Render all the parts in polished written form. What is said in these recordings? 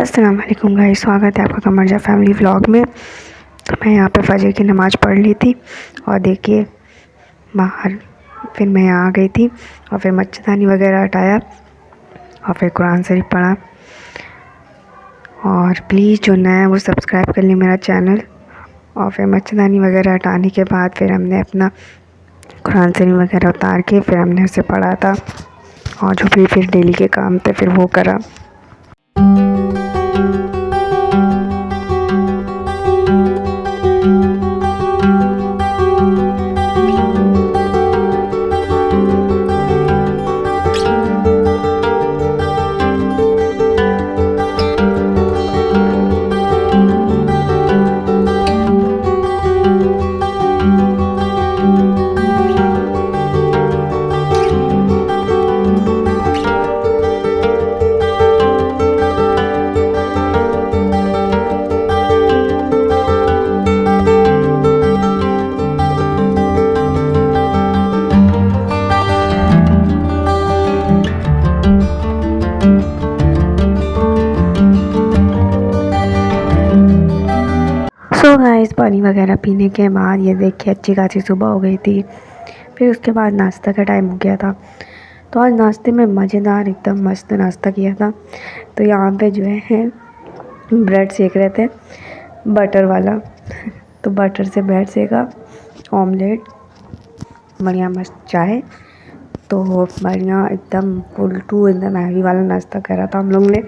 अस्सलाम वालेकुम गाइस, स्वागत है आपका कमरजा फैमिली व्लॉग में। तो मैं यहाँ पे फजर की नमाज़ पढ़ ली थी और देखिए बाहर फिर मैं यहाँ आ गई थी और फिर मच्छरदानी वगैरह हटाया और फिर कुरान शरीफ पढ़ा। और प्लीज़ जो नया है वो सब्सक्राइब कर लें मेरा चैनल। और फिर मच्छरदानी वगैरह हटाने के बाद फिर हमने अपना कुरान शरीफ वगैरह उतार के फिर हमने उसे पढ़ा था और जो भी फिर डेली के काम थे फिर वो करा। सो गाइस, पानी वगैरह पीने के बाद ये देखिए अच्छी खासी सुबह हो गई थी। फिर उसके बाद नाश्ता का टाइम हो गया था। तो आज नाश्ते में मज़ेदार एकदम मस्त नाश्ता किया था। तो यहाँ पे जो है ब्रेड सेक रहे थे बटर वाला तो बटर से ब्रेड सेका, ऑमलेट, बढ़िया मस्त चाय। तो बढ़िया एकदम फुल टू एकदम हैवी वाला नाश्ता करा था हम लोग ने।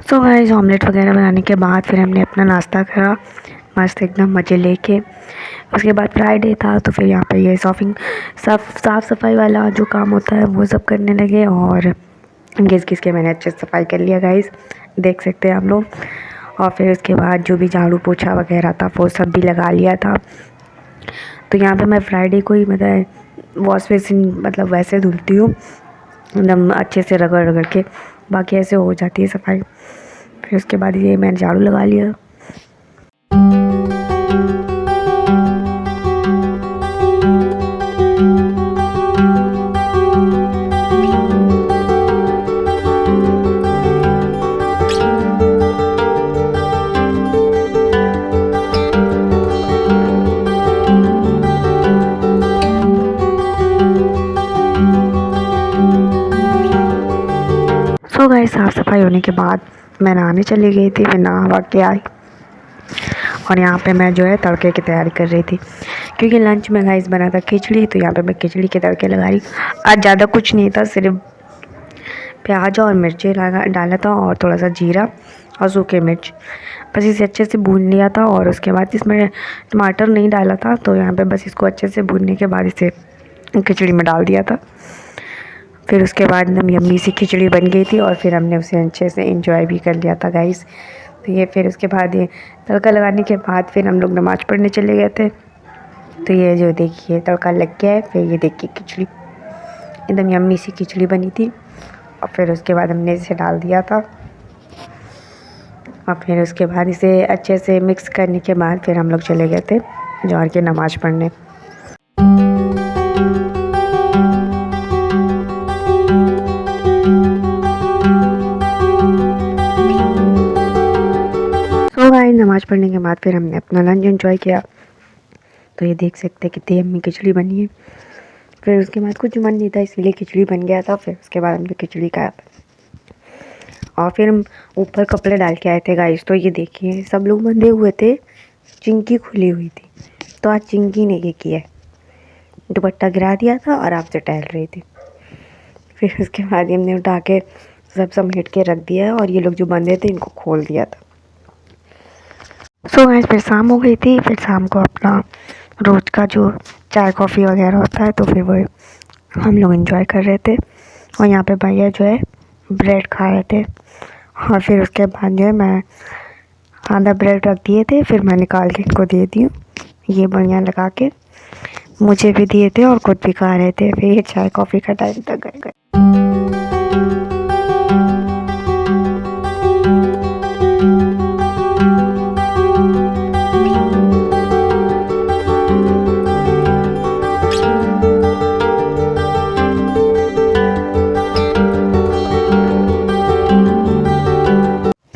तो गाइस, ऑमलेट वगैरह बनाने के बाद फिर हमने अपना नाश्ता करा मस्त एकदम मज़े लेके। उसके बाद फ्राइडे था तो फिर यहाँ पे ये साफ़ सफाई वाला जो काम होता है वो सब करने लगे। और घिस घिस के मैंने अच्छे से सफाई कर लिया गाइस, देख सकते हैं आप लोग। और फिर उसके बाद जो भी झाड़ू पोछा वगैरह था वो सब भी लगा लिया था। तो यहाँ पे मैं फ्राइडे को ही मतलब वॉश बेसिन मतलब वैसे धुलती हूँ एकदम अच्छे से रगड़ रगड़ के, बाकी ऐसे हो जाती है सफाई। फिर उसके बाद ये मैंने झाड़ू लगा लिया। सो गाइस, साफ़ सफाई होने के बाद मैं नहाने चली गई थी। फिर नहा के आई और यहाँ पे मैं जो है तड़के की तैयारी कर रही थी क्योंकि लंच में गाइस बना था खिचड़ी। तो यहाँ पे मैं खिचड़ी के तड़के लगा रही। आज ज़्यादा कुछ नहीं था, सिर्फ प्याज और मिर्ची डाला था और थोड़ा सा जीरा और सूखे मिर्च, बस इसे अच्छे से भून लिया था। और उसके बाद इसमें टमाटर नहीं डाला था। तो यहाँ पे बस इसको अच्छे से भूनने के बाद इसे खिचड़ी में डाल दिया था। फिर उसके बाद एकदम यम्मी सी खिचड़ी बन गई थी और फिर हमने उसे अच्छे से एंजॉय भी कर लिया था गाइस। तो ये फिर उसके बाद ये तड़का लगाने के बाद फिर हम लोग नमाज़ पढ़ने चले गए थे। तो ये जो देखिए तड़का लग गया है। फिर ये देखिए खिचड़ी एकदम यम्मी सी खिचड़ी बनी थी और फिर उसके बाद हमने इसे डाल दिया था। और फिर उसके बाद इसे अच्छे से मिक्स करने के बाद फिर हम लोग चले गए थे जोहर की नमाज़ पढ़ने। तो गाइस, नमाज़ पढ़ने के बाद फिर हमने अपना लंच एंजॉय किया। तो ये देख सकते हैं कितनी यम्मी खिचड़ी बनी है। फिर उसके बाद कुछ मन नहीं था इसलिए खिचड़ी बन गया था। फिर उसके बाद हमने खिचड़ी खाया और फिर हम ऊपर कपड़े डाल के आए थे गाइस। तो ये देखिए सब लोग बंधे हुए थे, चिंकी खुली हुई थी। तो आज चिंकी ने ये किया, दुपट्टा गिरा दिया था और आपसे टहल रही थी। फिर उसके बाद हमने उठा के सब समेट के रख दिया है और ये लोग जो बंधे थे इनको खोल दिया था। सो गाइस, फिर शाम हो गई थी। फिर शाम को अपना रोज़ का जो चाय कॉफ़ी वगैरह होता है, तो फिर वो हम लोग एंजॉय कर रहे थे। और यहाँ पे भैया जो है ब्रेड खा रहे थे, और फिर उसके बाद जो है मैं आधा ब्रेड रख दिए थे, फिर मैं निकाल के इनको दे दी हूँ। ये बढ़िया लगा के मुझे भी दिए थे और खुद भी खा रहे थे। फिर ये चाय कॉफ़ी का टाइम तक गए।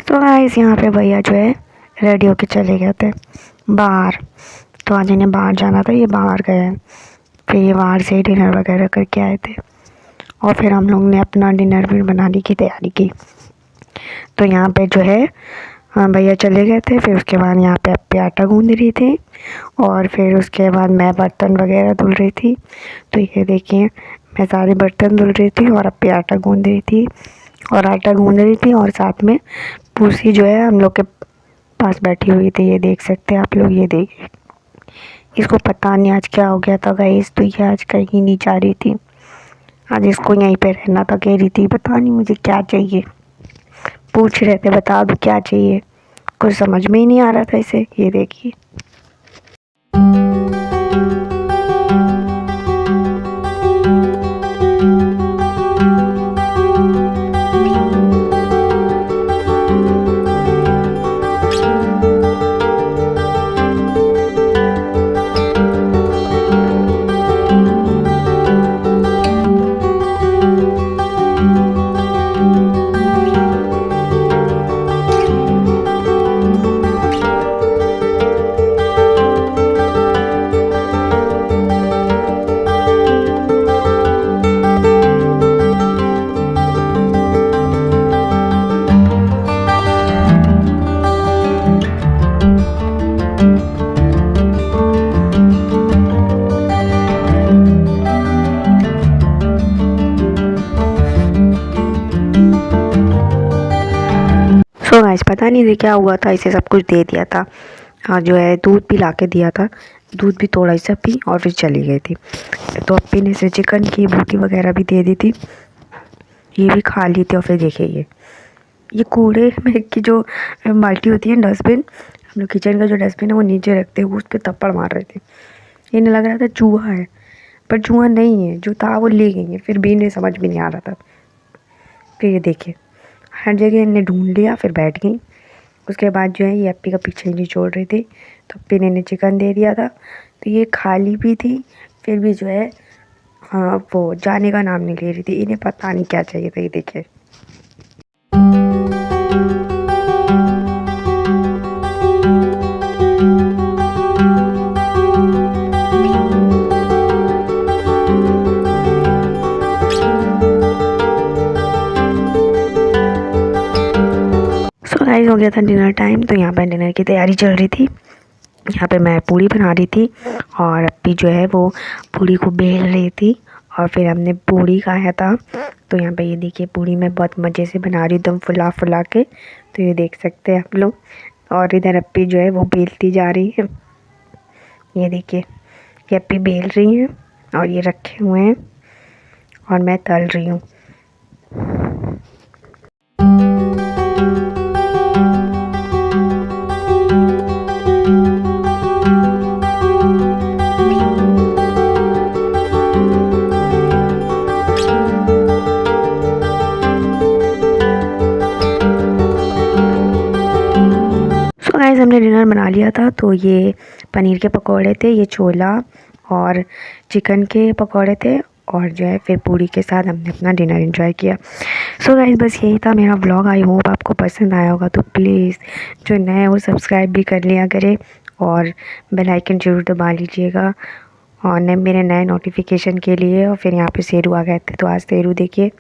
तो गाइस यहाँ पे भैया जो है रेडी होके चले गए थे बाहर। तो आज इन्हें बाहर जाना था, ये बाहर गए। फिर ये बाहर से डिनर वगैरह करके आए थे, और फिर हम लोग ने अपना डिनर भी बनाने की तैयारी की। तो यहाँ पे जो है भैया चले गए थे। फिर उसके बाद यहाँ पे अप्पी आटा गूँध रही थी, और फिर उसके बाद मैं बर्तन वगैरह धुल रही थी। तो ये देखिए मैं सारे बर्तन धुल रही थी और अप्पी आटा गूँध रही थी, और साथ में पूसी जो है हम लोग के पास बैठी हुई थी। ये देख सकते हैं आप लोग, ये देखिए। इसको पता नहीं आज क्या हो गया था गाइस, तो ये आज कहीं नहीं जा रही थी। आज इसको यहीं पे रहना था, कह रही थी पता नहीं मुझे क्या चाहिए, पूछ रहे थे बता दो क्या चाहिए, कुछ समझ में ही नहीं आ रहा था इसे। ये देखिए। सो गाइस पता नहीं क्या हुआ था, इसे सब कुछ दे दिया था। हाँ जो है दूध भी ला के दिया था, दूध भी थोड़ा सा पी और फिर चली गई थी। तो अप्पी ने इसे चिकन की बोटी वगैरह भी दे दी थी, ये भी खा ली थी। और फिर देखिए ये कूड़े में की जो बाल्टी होती है, डस्टबिन, हम लोग किचन का जो डस्टबिन है वो नीचे रखते हैं, वो उस पर थप्पड़ मार रहे थे। इन्हें लग रहा था चूहा है, पर चूहा नहीं है, जो था वो ले गई है। फिर भी इन्हें समझ में नहीं आ रहा था। फिर ये देखिए हर जगह इन्हें ढूंढ लिया, फिर बैठ गई। उसके बाद जो है ये अप्पी का पीछे नहीं छोड़ रही थी, तो अप्पी ने इन्हें चिकन दे दिया था। तो ये खाली भी थी, फिर भी जो है हाँ वो जाने का नाम नहीं ले रही थी। इन्हें पता नहीं क्या चाहिए था। ये देखिए। सो गाइस हो गया था डिनर टाइम। तो यहाँ पर डिनर की तैयारी चल रही थी। यहाँ पे मैं पूड़ी बना रही थी, और अप्पी जो है वो पूड़ी को बेल रही थी, और फिर हमने पूड़ी खाया था। तो यहाँ पे ये देखिए पूड़ी मैं बहुत मज़े से बना रही हूँ, एकदम फुला फुला के। तो ये देख सकते हैं आप लोग। और इधर अप्पी जो है वो बेलती जा रही है। ये देखिए ये अप्पी बेल रही हैं, और ये रखे हुए हैं, और मैं तल रही हूँ। गाइस हमने डिनर बना लिया था। तो ये पनीर के पकोड़े थे, ये छोला और चिकन के पकोड़े थे, और जो है फिर पूड़ी के साथ हमने अपना डिनर एंजॉय किया। सो गाइस बस यही था मेरा व्लॉग। आई होप आपको पसंद आया होगा। तो प्लीज़ जो नए हैं वो सब्सक्राइब भी कर लिया करें, और बेल आइकन ज़रूर दबा लीजिएगा और मेरे नए नोटिफिकेशन के लिए। और फिर यहाँ पे शेरू आ गए थे, तो आज शेरू देखिए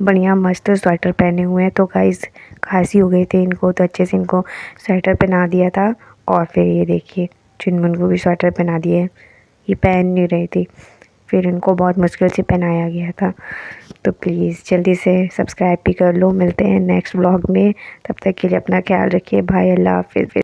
बढ़िया मस्त स्वेटर पहने हुए हैं। तो गाइस खांसी हो गई थी इनको, तो अच्छे से इनको स्वेटर पहना दिया था। और फिर ये देखिए चुनमुन को भी स्वेटर पहना दिए, ये पहन नहीं रही थी, फिर इनको बहुत मुश्किल से पहनाया गया था। तो प्लीज़ जल्दी से सब्सक्राइब भी कर लो। मिलते हैं नेक्स्ट व्लॉग में, तब तक के लिए अपना ख्याल रखिए। बाय, अल्लाह हाफिज़।